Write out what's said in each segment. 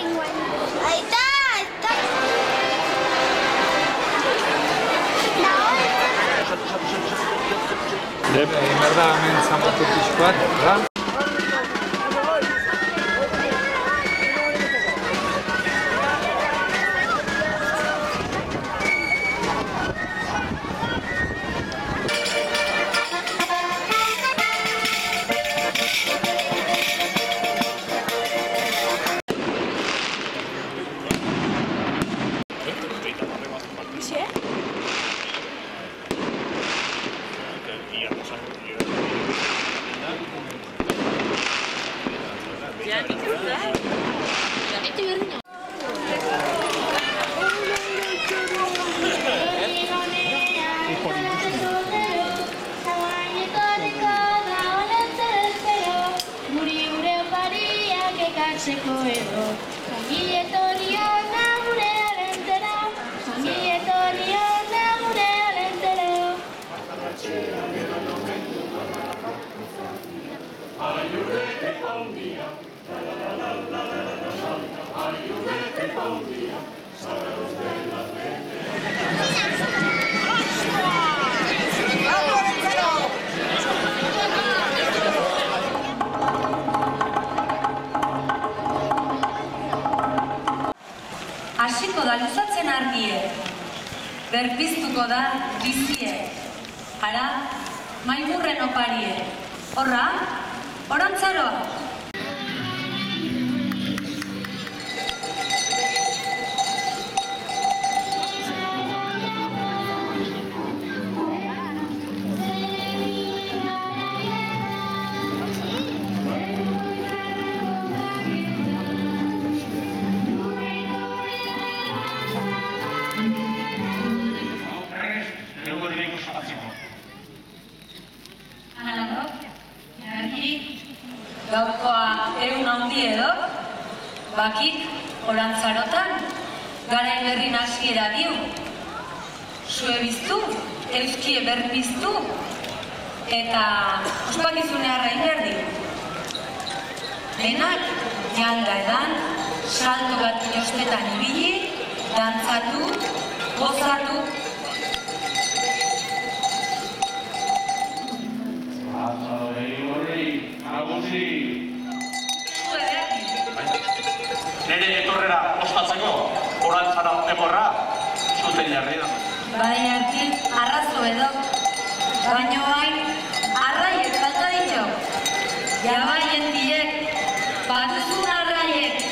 Aita, aita. Egin behar da hemen zamatu pixkoak, da? Hasiko da luzatzen argie, berpiztuko da bizie, ara, maimurren oparie, horra, orantzaroa. Gaukoa egun handi edo, bakik orantzarotan, garai berri hasiera diu. Zue biztu, euskie berpiztu, eta ospakizune arrain berdi. Denak, jalda edan, salto bat jostetan ibili, dantzatu, gozatu. Nere etorrera ospatzeko, orantzara ekorra, zuten jarri da. Bai hartin, arrazo edo, baino hain, arraiek falta ditxo. Jabaien diek, batuzun arraiek,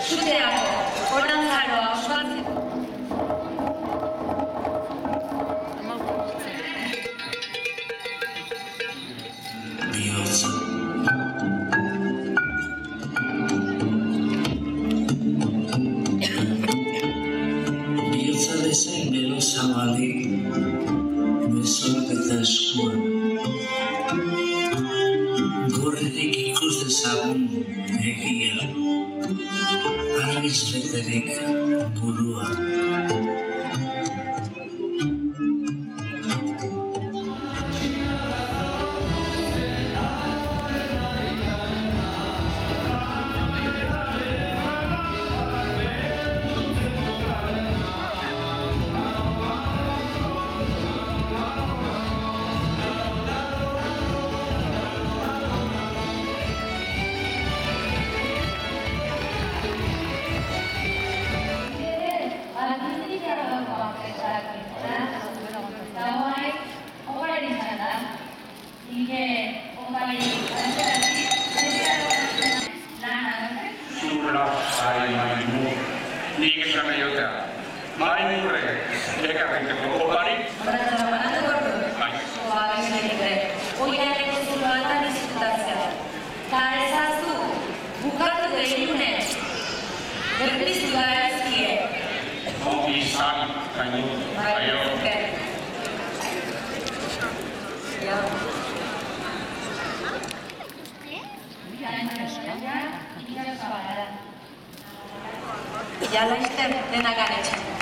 zuteako, orantzaroa ospatzeko. Zabalik, besoak eta eskuan. Gorririk ikus dezagun egia, argiz beterik burua. Nik esan nahi dute, maimurre, ekarrikeko opari. Horatzara banatu gortu? Bai. Oian eko zulatan izkutatzea. Ta ezazu, bukatu behirune, berpiztu da ezkie. Ongi izan, kainu, aio. Ya la izter, denak ganetxe.